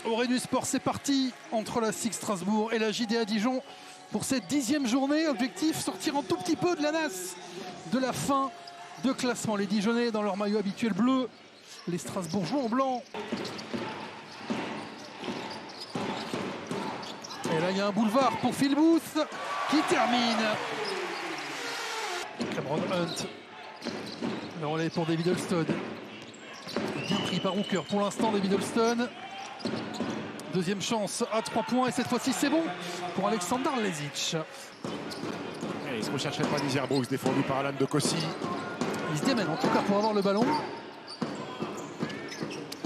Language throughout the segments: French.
Aurélie du Sport, c'est parti entre la SIG Strasbourg et la JDA Dijon pour cette 10e journée. Objectif, sortir un tout petit peu de la nasse de la fin de classement. Les Dijonnais dans leur maillot habituel bleu, les Strasbourgeois en blanc. Et là, il y a un boulevard pour Phil Booth qui termine. Cameron Hunt. Le relais pour David Holston. Bien pris par Hooker pour l'instant, David Holston. Deuxième chance à 3 points et cette fois-ci c'est bon pour Alexander Lezic. Il ne se rechercherait pas Nizer Brooks, défendu par Alan Dokossi. Il se démène en tout cas pour avoir le ballon.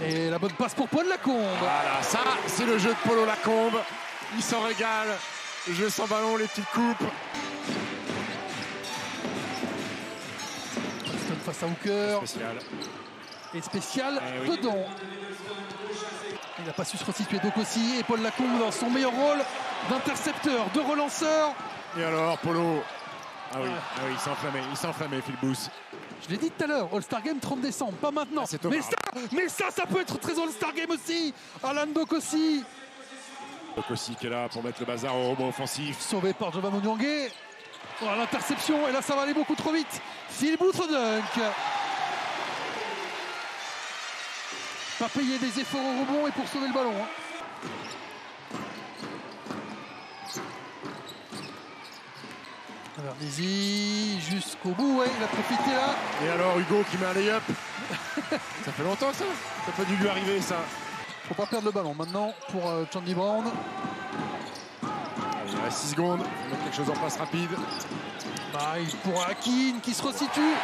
Et la bonne passe pour Paul Lacombe. Voilà, ça c'est le jeu de Polo Lacombe. Il s'en régale. Le jeu sans ballon, les petites coupes. Holston face à Hooker. Spécial. Et spécial oui. dedans. Il n'a pas su se resituer Dokossi et Paul Lacombe dans son meilleur rôle d'intercepteur, de relanceur. Et alors, Polo. Ah oui, il s'est enflammé, Phil Booth. Je l'ai dit tout à l'heure, All-Star Game 30 décembre, pas maintenant. C'est mais ça peut être très All-Star Game aussi. Alan Dokossi. Dokossi qui est là pour mettre le bazar au rebond offensif. Sauvé par Jova Monyangé. Oh, l'interception, et là ça va aller beaucoup trop vite. Phil Booth au dunk. Pas payer des efforts au rebond et pour sauver le ballon. Vernizi jusqu'au bout, ouais, il a profité là. Et alors Hugo qui met un lay-up. Ça fait longtemps ça. Ça n'a pas dû lui arriver ça. Faut pas perdre le ballon maintenant pour Chandy Brown. Il reste 6 secondes. Il faut mettre quelque chose en passe rapide. Pour Hakim qui se resitue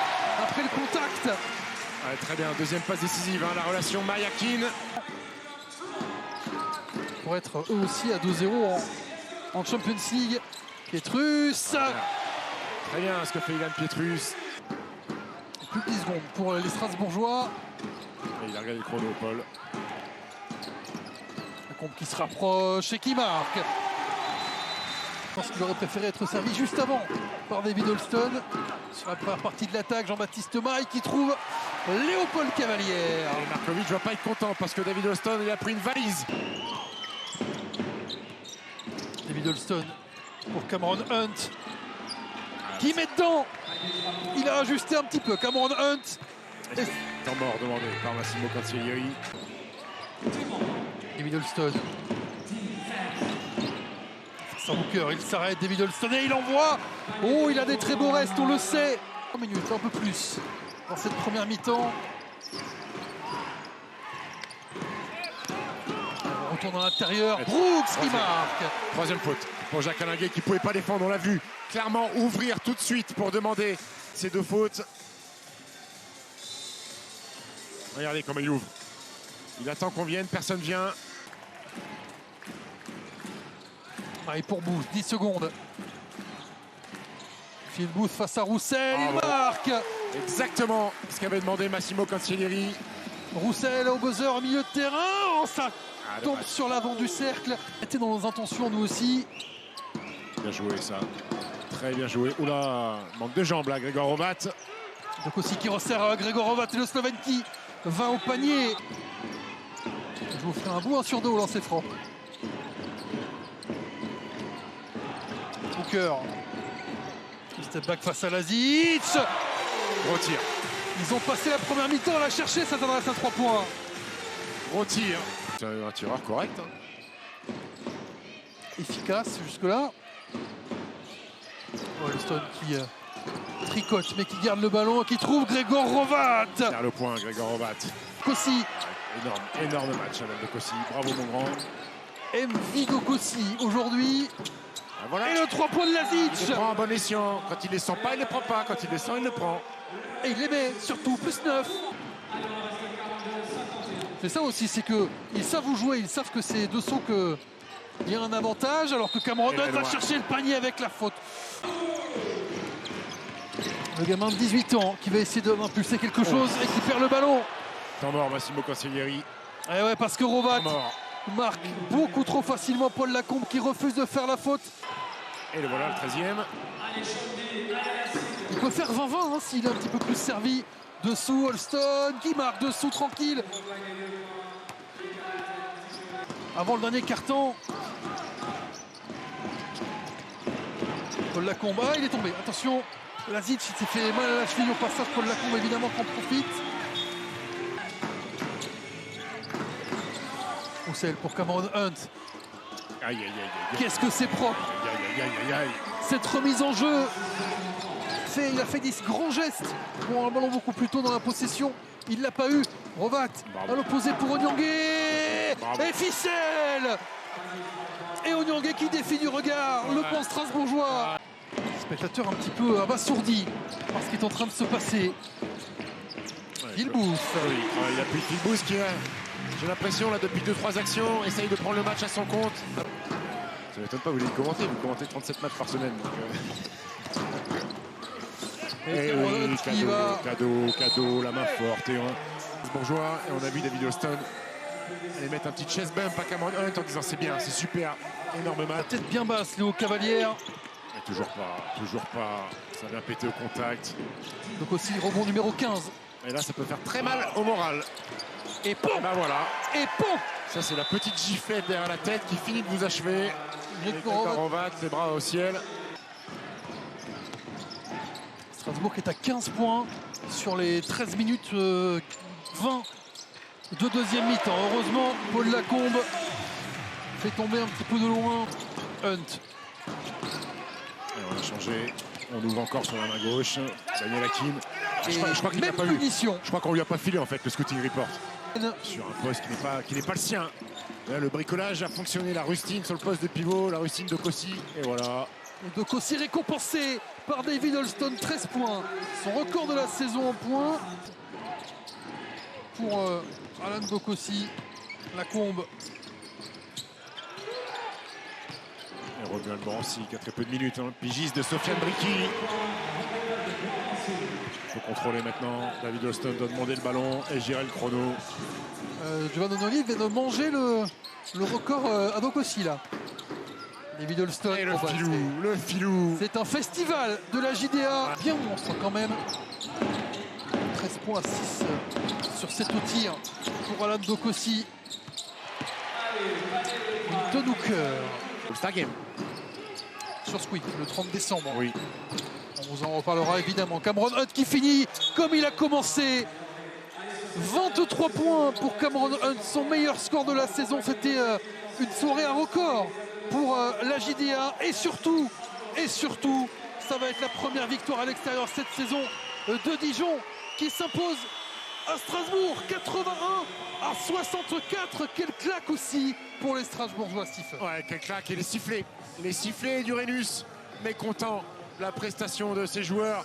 après le contact. Ouais, très bien, deuxième passe décisive, la relation Mayakin. Pour être eux aussi à 2-0 en Champions League. Pietrus. Très bien ce que fait Ilan Pietrus. Plus de 10 secondes pour les Strasbourgeois. Et il a regardé le chrono, Paul. Lacombe qui se rapproche et qui marque. Je pense qu'il aurait préféré être servi juste avant par David Holston. Sur la première partie de l'attaque, Jean-Baptiste Maille qui trouve Léopold Cavalière. Et Markovic ne va pas être content parce que David Holston il a pris une valise. David Holston pour Cameron Hunt qui met dedans. Il a ajusté un petit peu Cameron Hunt. Temps mort demandé par Massimo Cancellieri. David Holston. Face à Hooker, il s'arrête, David Holston et il envoie. Oh, il a des très beaux restes, on le sait. 3 minutes, un peu plus dans cette première mi-temps. On retourne à l'intérieur. Brooks qui marque. Troisième faute pour Jacques Alinguet qui ne pouvait pas défendre, on l'a vu. Clairement ouvrir tout de suite pour demander ces 2 fautes. Regardez comment il ouvre. Il attend qu'on vienne, personne vient. Et pour Booth, 10 secondes. Phil Booth face à Roussel, il marque. Exactement ce qu'avait demandé Massimo Cancellieri. Roussel au buzzer au milieu de terrain. Oh, ça tombe sur l'avant du cercle. On était dans nos intentions, nous aussi. Bien joué ça. Très bien joué. Oula, manque de jambes là, Grégor Rovat. Donc aussi qui resserre Grégor Rovat et le Slovène qui va au panier. Je vous ferai un bout 1 sur 2 au lancer franc. Hooker. Step back face à Lazic. Gros tir. Ils ont passé la première mi-temps à la chercher, ça t'adresse à 3 points. Gros tir. C'est un tireur correct. Efficace jusque-là. Holston qui tricote mais qui garde le ballon et qui trouve Grégor Rovat. Vers le point, Grégor Rovat. Kossi. Énorme match Alain Dokossi. Bravo mon grand. MV Dokossi aujourd'hui. Voilà. Et le 3 points de Lazic. Il les prend en bon escient. Quand il les sent pas, il les prend pas. Quand il les sent, il le prend. Et il les met surtout plus 9. C'est ça aussi, c'est qu'ils savent où jouer, ils savent que c'est dessous qu'il y a un avantage, alors que Cameron Hunt va chercher le panier avec la faute. Le gamin de 18 ans qui va essayer d'impulser quelque chose et qui perd le ballon. Temps mort, Massimo Cancellieri. Et ouais, parce que Rovat marque beaucoup trop facilement Paul Lacombe qui refuse de faire la faute. Et le voilà, le 13e. Il peut faire 20-20 hein, s'il est un petit peu plus servi. Dessous, Holston qui marque dessous tranquille. avant le dernier carton. Paul Lacombe, il est tombé, attention, Lazic s'est fait mal à la cheville au passage, Paul Lacombe évidemment qu'en profite. Roussel pour Cameron Hunt. Aïe, aïe, aïe, aïe. Qu'est-ce que c'est propre. Aïe, aïe, aïe, aïe. Cette remise en jeu, il a fait des grands gestes pour un ballon beaucoup plus tôt dans la possession. Il ne l'a pas eu. Rovat à l'opposé pour Onyangé. Et ficelle. Et Onyangé qui défie du regard le banc strasbourgeois. Spectateur un petit peu abasourdi par ce qui est en train de se passer. Philbous. Oui, il appuie Philbous qui, j'ai l'impression, là, depuis 2-3 actions, essaye de prendre le match à son compte. Ça m'étonne pas, vous les commentez, vous commentez 37 matchs par semaine. Donc, et oui, cadeau, la main forte. Et bourgeois, et on a vu David Alston aller mettre un petit chest bump à Cameron Hunt en disant c'est bien, c'est super, énorme match. Tête bien basse, Léo Cavalière. Mais toujours pas. Ça vient péter au contact. Donc aussi rebond numéro 15. Et là, ça peut faire très mal au moral. Et pom. Et ben voilà. Et pom. Ça, c'est la petite giflette derrière la tête qui finit de vous achever. Rovat, les bras au ciel. Strasbourg est à 15 points sur les 13 minutes 20 de deuxième mi-temps. Heureusement, Paul Lacombe fait tomber un petit peu de loin Hunt. Et on a changé. On ouvre encore sur la main gauche. Daniel Hakim. Je crois qu'il n'a pas eu. Je crois qu'on lui a pas filé en fait le scouting report. Sur un poste qui n'est pas le sien. Là, le bricolage a fonctionné. La rustine sur le poste de pivot. La rustine de Kossi. Et voilà. Dokossi récompensé par David Alston, 13 points. Son record de la saison en points. Pour Alan Dokossi, Lacombe. Et Romuald Morancy qui a très peu de minutes. Pigiste de Sofiane Bricky. Il faut contrôler maintenant. David Alston doit demander le ballon et gérer le chrono. Giovanni Onoli vient de manger le record à Dokossi là. David Alston. Et le filou. C'est un festival de la JDA. Bien monstre quand même. 13 points à 6 sur 7 au tir pour Alan Dokossi. Tonne au cœur. All-Star Game. Sur Squeak, le 30 décembre. Oui. On vous en reparlera évidemment. Cameron Hunt qui finit comme il a commencé. 23 points pour Cameron Hunt, son meilleur score de la saison. C'était une soirée à record pour la JDA. Et surtout, ça va être la première victoire à l'extérieur cette saison de Dijon qui s'impose à Strasbourg. 81 à 64. Quelle claque aussi pour les Strasbourgeois, Stephen. Ouais, quelle claque. Et les sifflets. Les sifflets d'Uranus. Mécontent de la prestation de ces joueurs.